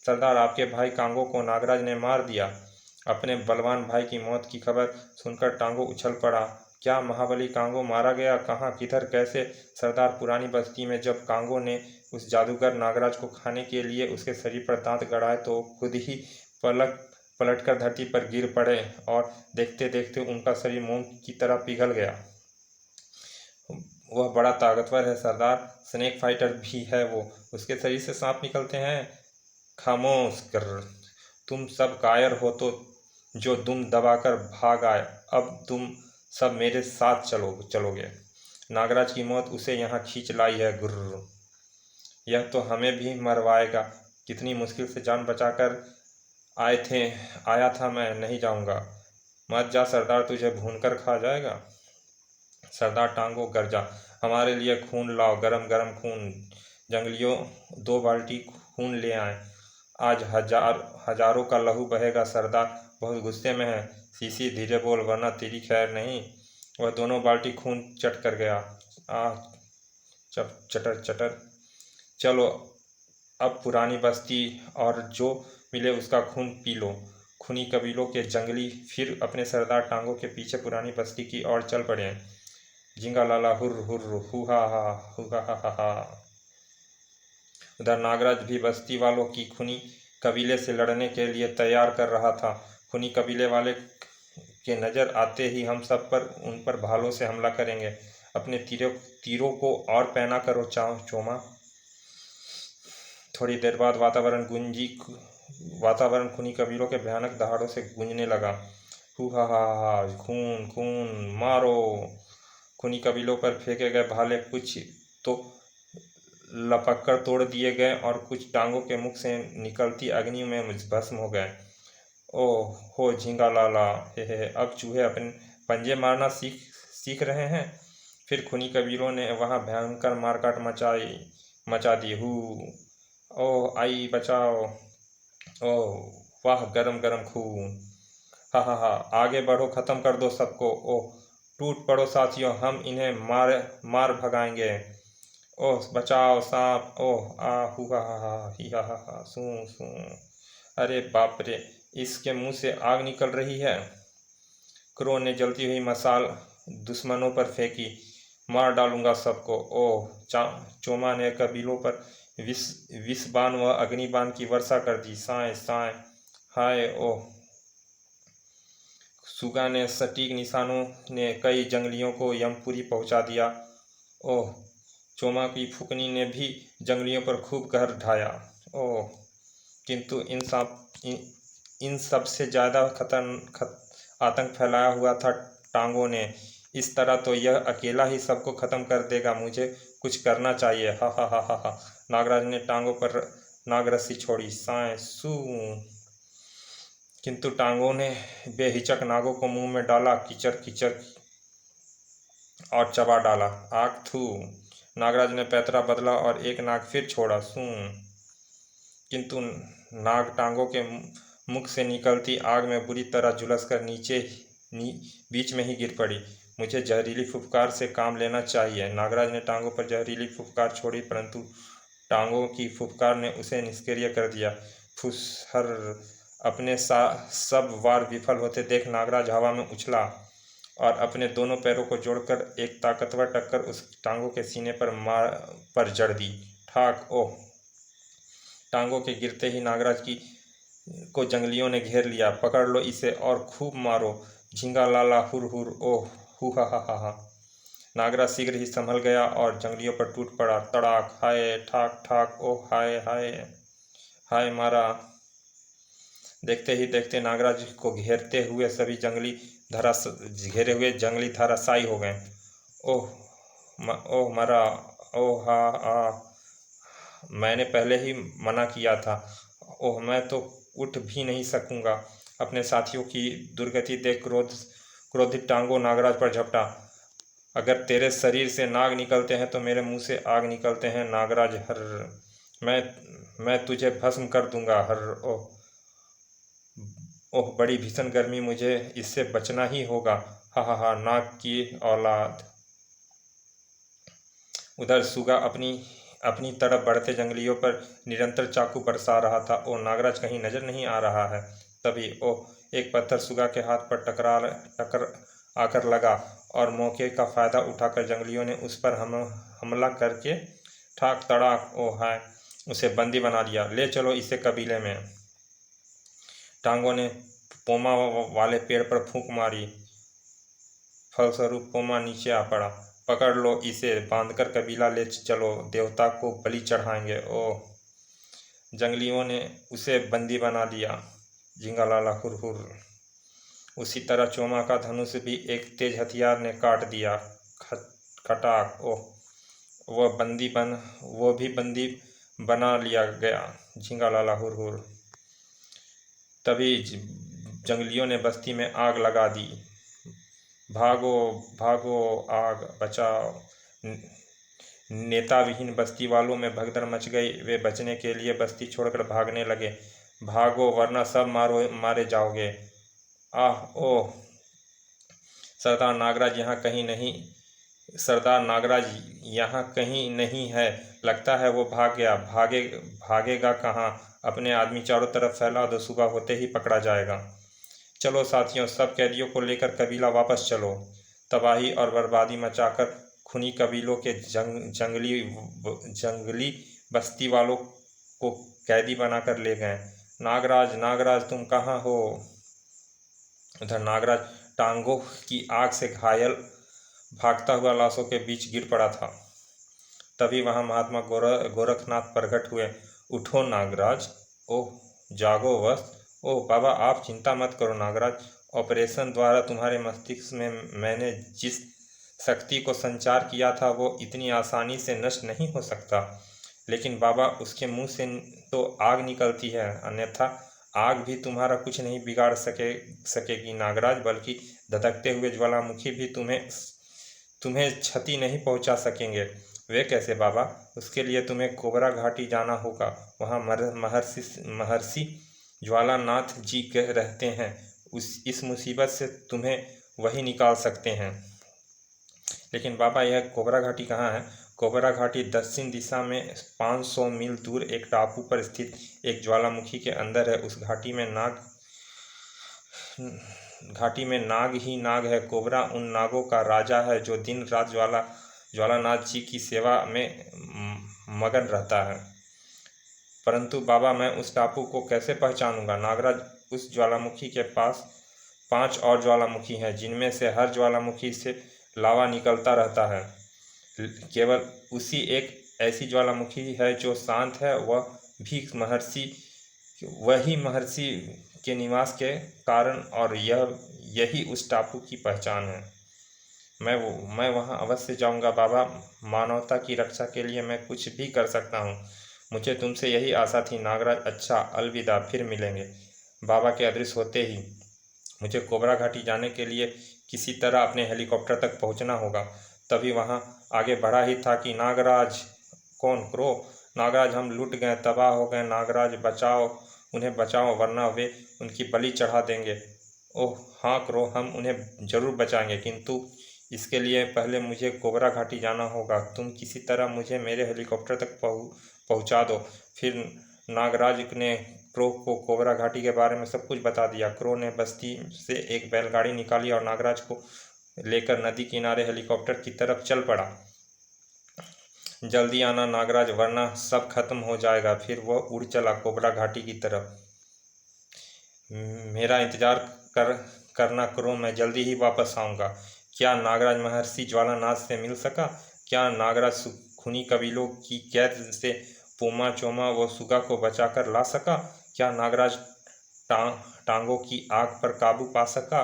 सरदार, आपके भाई कांगो को नागराज ने मार दिया। अपने बलवान भाई की मौत की खबर सुनकर टांगो उछल पड़ा। क्या महाबली कांगो मारा गया? कहाँ, किधर, कैसे? सरदार, पुरानी बस्ती में जब कांगो ने उस जादूगर नागराज को खाने के लिए उसके शरीर पर दांत गड़ाए तो खुद ही पलटकर धरती पर गिर पड़े और देखते देखते उनका शरीर मोम की तरह पिघल गया। वह बड़ा ताकतवर है सरदार, स्नेक फाइटर भी है वो। उसके शरीर से सांप निकलते हैं। खामोश कर, तुम सब कायर हो तो जो दुम दबाकर भाग आए, अब तुम सब मेरे साथ चलोगे। नागराज की मौत उसे यहाँ खींच लाई है। गुर्र, यह तो हमें भी मरवाएगा। कितनी मुश्किल से जान बचाकर आया था मैं। नहीं जाऊंगा। मत जा सरदार, तुझे भूनकर खा जाएगा। सरदार टांगो गरजा, हमारे लिए खून लाओ, गरम गरम खून। जंगलियों 2 बाल्टी खून ले आए। आज हजारों का लहू बहेगा। सरदार बहुत गुस्से में है। सीसी, धीरे बोल वरना तेरी खैर नहीं। वह दोनों बाल्टी खून चट कर गया। चटर चटर। चलो अब पुरानी बस्ती और जो मिले उसका खून पी लो। खूनी कबीलों के जंगली फिर अपने सरदार टांगों के पीछे पुरानी बस्ती की ओर चल पड़े। झिंगा लाला हुर्र हुर्र हु हा हा। उधर नागराज भी बस्ती वालों की खूनी कबीले से लड़ने के लिए तैयार कर रहा था। खूनी कबीले वाले के नज़र आते ही हम सब पर उन पर भालों से हमला करेंगे। अपने तीरों को और पैना करो चोमा। थोड़ी देर बाद वातावरण खूनी कबीलों के भयानक दहाड़ों से गूंजने लगा। हु हा, खून खून, मारो। खूनी कबीलों पर फेंके गए भाले कुछ तो लपक कर तोड़ दिए गए और कुछ टांगों के मुख से निकलती अग्नि में भस्म हो गए। ओह हो झिंगा लाला, हे, अब चूहे अपने पंजे मारना सीख रहे हैं। फिर खूनी कबीलों ने वहाँ भयंकर मारकाट मचा दी। ओह आई बचाओ। ओह वाह, गरम गरम खून। हा, आगे बढ़ो, खत्म कर दो सबको। ओह टूट पड़ो साथियों, हम इन्हें मार भगाएंगे। ओह बचाओ सांप। ओह आ हु हा ही हा सू सू। अरे बाप रे, इसके मुंह से आग निकल रही है। क्रो ने जलती हुई मसाल दुश्मनों पर फेंकी। मार डालूंगा सबको। ओह चोमा ने कबीलों पर विष बाण व अग्निबाण की वर्षा कर दी। साए साए, हाय ओह। सुगा ने सटीक निशानों ने कई जंगलियों को यमपुरी पहुंचा दिया। ओह, चोमा की फुकनी ने भी जंगलियों पर खूब कहर ढाया। ओह, किंतु इन सब से ज़्यादा आतंक फैलाया हुआ था टांगों ने। इस तरह तो यह अकेला ही सबको खत्म कर देगा। मुझे कुछ करना चाहिए। हा। नागराज ने टांगों पर नागरस्सी छोड़ी। साए सू। किंतु टांगों ने बेहिचक नागों को मुंह में डाला, कीचड़ और चबा डाला। आग थू। नागराज ने पैतरा बदला और एक नाग फिर छोड़ा। सू। किंतु नाग टांगों के मुख से निकलती आग में बुरी तरह झुलसकर बीच में ही गिर पड़ी। मुझे जहरीली फुफकार से काम लेना चाहिए। नागराज ने टांगों पर जहरीली फुफकार छोड़ी, परंतु टांगों की फुफकार ने उसे निष्क्रिय कर दिया। फुसहर। अपने सब वार विफल होते देख नागराज हवा में उछला और अपने दोनों पैरों को जोड़कर एक ताकतवर टक्कर उस टांगों के सीने पर जड़ दी। ठाक। ओह। टांगों के गिरते ही नागराज को जंगलियों ने घेर लिया। पकड़ लो इसे और खूब मारो। झिंगा लाला हुर हुर। ओह हु हा। नागराज शीघ्र ही संभल गया और जंगलियों पर टूट पड़ा। तड़ाक, हाय ठाक ठाक। ओह हाय हाय हाय मारा। देखते ही देखते नागराज को घेरे हुए जंगली धराशायी हो गए। ओह मरा। ओह हा। मैंने पहले ही मना किया था। ओह मैं तो उठ भी नहीं सकूंगा। अपने साथियों की दुर्गति देख क्रोधित टांगो नागराज पर झपटा। अगर तेरे शरीर से नाग निकलते हैं तो मेरे मुंह से आग निकलते हैं नागराज। हर मैं तुझे भस्म कर दूंगा। हर ओह बड़ी भीषण गर्मी, मुझे इससे बचना ही होगा। हा, नाग की औलाद। उधर सुगा अपनी अपनी तरफ बढ़ते जंगलियों पर निरंतर चाकू बरसा रहा था। ओ नागराज कहीं नजर नहीं आ रहा है। तभी एक पत्थर सुगा के हाथ पर टकर आकर लगा और मौके का फायदा उठाकर जंगलियों ने उस पर हमला करके ठाक तड़ाक है उसे बंदी बना लिया। ले चलो इसे कबीले में। टांगों ने पोमा वाले पेड़ पर फूंक मारी। फलस्वरूप पोमा नीचे आ पड़ा। पकड़ लो इसे, बांधकर कबीला ले चलो, देवता को बलि चढ़ाएंगे। जंगलियों ने उसे बंदी बना लिया। झिंगालाला हुर। उसी तरह चोमा का धनुष भी एक तेज हथियार ने काट दिया। खटाक वो भी बंदी बना लिया गया। झिंगालाला हुर। तभी जंगलियों ने बस्ती में आग लगा दी। भागो भागो, आग बचाओ। नेता विहीन बस्ती वालों में भगदड़ मच गई। वे बचने के लिए बस्ती छोड़कर भागने लगे। भागो वरना सब मारे जाओगे। ओह, सरदार नागराज यहाँ कहीं नहीं है। लगता है वो भाग गया। भागेगा कहाँ? अपने आदमी चारों तरफ फैला दो, सुबह होते ही पकड़ा जाएगा। चलो साथियों, सब कैदियों को लेकर कबीला वापस चलो। तबाही और बर्बादी मचाकर खूनी कबीलों के जंगली बस्ती वालों को कैदी बनाकर ले गए। नागराज तुम कहाँ हो? उधर नागराज टांगों की आग से घायल भागता हुआ लाशों के बीच गिर पड़ा था। तभी वहां महात्मा गोरखनाथ प्रकट हुए। उठो नागराज। ओह, जागो वत्स। ओह बाबा, आप चिंता मत करो नागराज। ऑपरेशन द्वारा तुम्हारे मस्तिष्क में मैंने जिस शक्ति को संचार किया था वो इतनी आसानी से नष्ट नहीं हो सकता। लेकिन बाबा, उसके मुंह से तो आग निकलती है, अन्यथा आग भी तुम्हारा कुछ नहीं बिगाड़ सकेगी नागराज, बल्कि धधकते हुए ज्वालामुखी भी तुम्हें क्षति नहीं पहुंचा सकेंगे। वे कैसे बाबा? उसके लिए तुम्हें कोबरा घाटी जाना होगा। वहाँ महर्षि ज्वालानाथ जी रहते हैं। इस मुसीबत से तुम्हें वही निकाल सकते हैं। लेकिन बाबा, यह कोबरा घाटी कहाँ है? कोबरा घाटी दक्षिण दिशा में 500 मील दूर एक टापू पर स्थित एक ज्वालामुखी के अंदर है। उस घाटी में नाग ही नाग है। कोबरा उन नागों का राजा है जो दिन रात ज्वालानाथ जी की सेवा में मगन रहता है। परंतु बाबा, मैं उस टापू को कैसे पहचानूंगा? नागराज, उस ज्वालामुखी के पास 5 और ज्वालामुखी हैं, जिनमें से हर ज्वालामुखी से लावा निकलता रहता है। केवल उसी एक ऐसी ज्वालामुखी है जो शांत है। वही महर्षि के निवास के कारण, और यही उस टापू की पहचान है। मैं वहां अवश्य जाऊंगा बाबा। मानवता की रक्षा के लिए मैं कुछ भी कर सकता हूं। मुझे तुमसे यही आशा थी नागराज। अच्छा, अलविदा, फिर मिलेंगे। बाबा के अदृश्य होते ही मुझे कोबरा घाटी जाने के लिए किसी तरह अपने हेलीकॉप्टर तक पहुंचना होगा। तभी वहां आगे बढ़ा ही था कि नागराज। कौन? क्रो। नागराज, हम लुट गए, तबाह हो गए। नागराज, उन्हें बचाओ वरना वे उनकी बलि चढ़ा देंगे। ओह हाँ क्रो, हम उन्हें जरूर बचाएंगे, किंतु इसके लिए पहले मुझे कोबरा घाटी जाना होगा। तुम किसी तरह मुझे मेरे हेलीकॉप्टर तक पहुंचा दो। फिर नागराज ने क्रो को कोबरा घाटी के बारे में सब कुछ बता दिया। क्रो ने बस्ती से एक बैलगाड़ी निकाली और नागराज को लेकर नदी किनारे हेलीकॉप्टर की तरफ चल पड़ा। जल्दी आना नागराज, वरना सब खत्म हो जाएगा। फिर वह उड़ चला कोबरा घाटी की तरफ। मेरा इंतजार करना क्रो, मैं जल्दी ही वापस आऊँगा। क्या नागराज महर्षि ज्वालानाथ से मिल सका? क्या नागराज खूनी कबीलों की कैद से पोमा, चोमा व सुगा को बचाकर ला सका? क्या नागराज टांगों की आग पर काबू पा सका?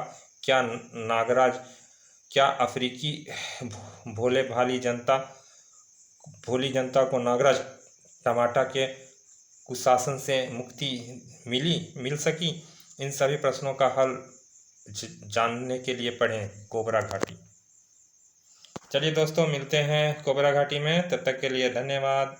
क्या अफ्रीकी भोली जनता को नागराज टमाटा के कुशासन से मुक्ति मिल सकी? इन सभी प्रश्नों का हल जानने के लिए पढ़ें कोबरा घाटी। चलिए दोस्तों, मिलते हैं कोबरा घाटी में। तब तक के लिए धन्यवाद।